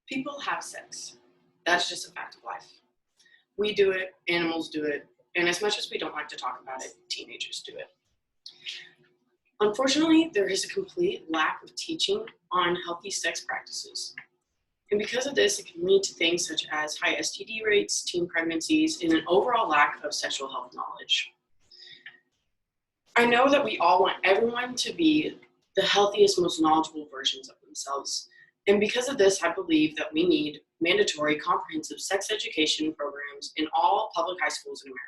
People have sex. That's just a fact of life. We do it, animals do it, and as much as we don't like to talk about it, teenagers do it. Unfortunately, there is a complete lack of teaching on healthy sex practices. And because of this, it can lead to things such as high STD rates, teen pregnancies, and an overall lack of sexual health knowledge. I know that we all want everyone to be the healthiest, most knowledgeable versions of themselves. And because of this, I believe that we need mandatory comprehensive sex education programs in all public high schools in America.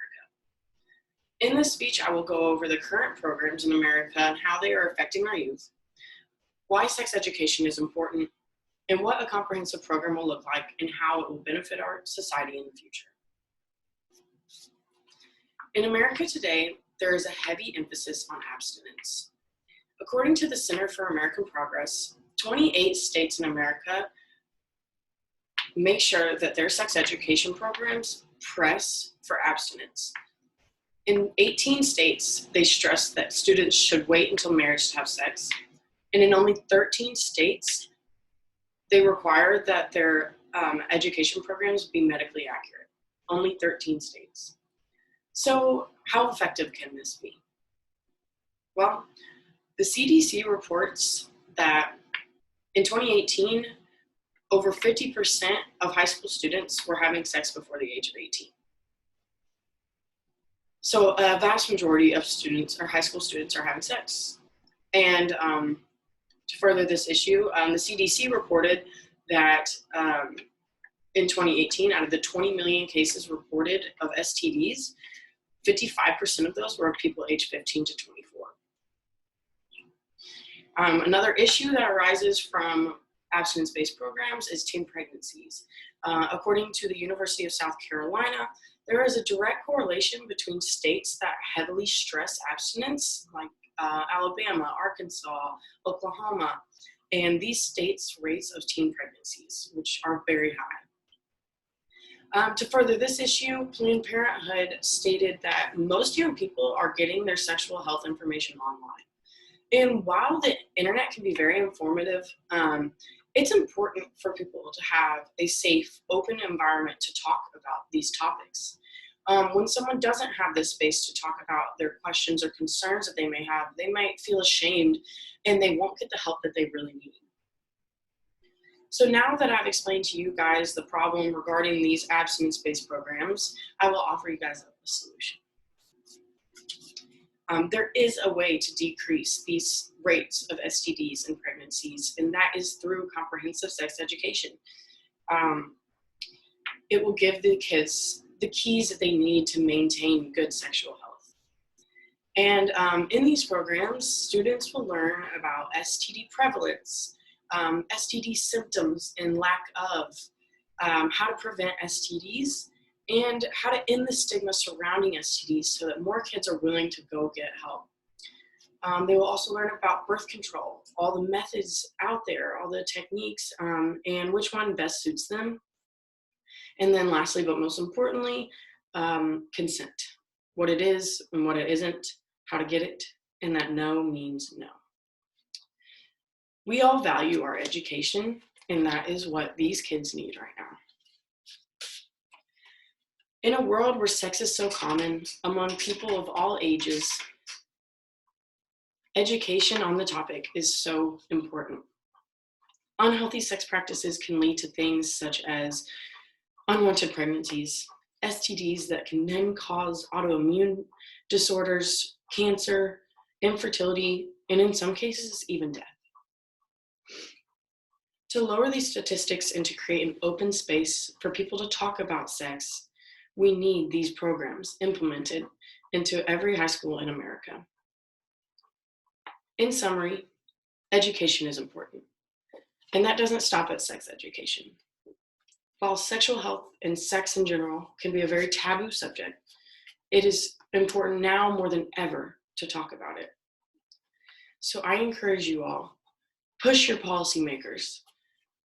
In this speech, I will go over the current programs in America and how they are affecting our youth, why sex education is important, and what a comprehensive program will look like and how it will benefit our society in the future. In America today, there is a heavy emphasis on abstinence. According to the Center for American Progress, 28 states in America make sure that their sex education programs press for abstinence. In 18 states, they stress that students should wait until marriage to have sex. And in only 13 states, they require that their education programs be medically accurate. Only 13 states. So how effective can this be? Well, the CDC reports that in 2018, over 50% of high school students were having sex before the age of 18. So a vast majority of students, or high school students, are having sex. And to further this issue, the CDC reported that in 2018, out of the 20 million cases reported of STDs, 55% of those were of people aged 15 to 24. Another issue that arises from abstinence-based programs is teen pregnancies. According to the University of South Carolina, there is a direct correlation between states that heavily stress abstinence, like Alabama, Arkansas, Oklahoma, and these states' rates of teen pregnancies, which are very high. To further this issue, Planned Parenthood stated that most young people are getting their sexual health information online. And while the internet can be very informative, it's important for people to have a safe, open environment to talk about these topics. When someone doesn't have this space to talk about their questions or concerns that they may have, they might feel ashamed and they won't get the help that they really need. So now that I've explained to you guys the problem regarding these abstinence-based programs, I will offer you guys a solution. There is a way to decrease these rates of STDs and pregnancies, and that is through comprehensive sex education. It will give the kids the keys that they need to maintain good sexual health. And in these programs, students will learn about STD prevalence, STD symptoms and lack of, how to prevent STDs, and how to end the stigma surrounding STDs so that more kids are willing to go get help. They will also learn about birth control, all the methods out there, all the techniques, and which one best suits them. And then lastly, but most importantly, consent. What it is and what it isn't, how to get it, and that no means no. We all value our education, and that is what these kids need right now. In a world where sex is so common among people of all ages, education on the topic is so important. Unhealthy sex practices can lead to things such as unwanted pregnancies, STDs that can then cause autoimmune disorders, cancer, infertility, and in some cases, even death. To lower these statistics and to create an open space for people to talk about sex, we need these programs implemented into every high school in America. In summary, education is important, and that doesn't stop at sex education. While sexual health and sex in general can be a very taboo subject, it is important now more than ever to talk about it. So I encourage you all, push your policymakers,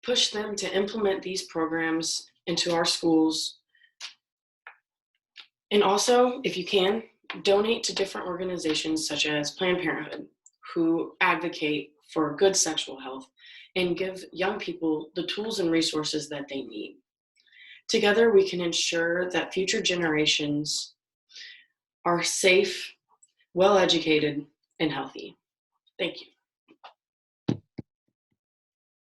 push them to implement these programs into our schools. And also, if you can, donate to different organizations such as Planned Parenthood, who advocate for good sexual health and give young people the tools and resources that they need. Together, we can ensure that future generations are safe, well educated, and healthy. Thank you.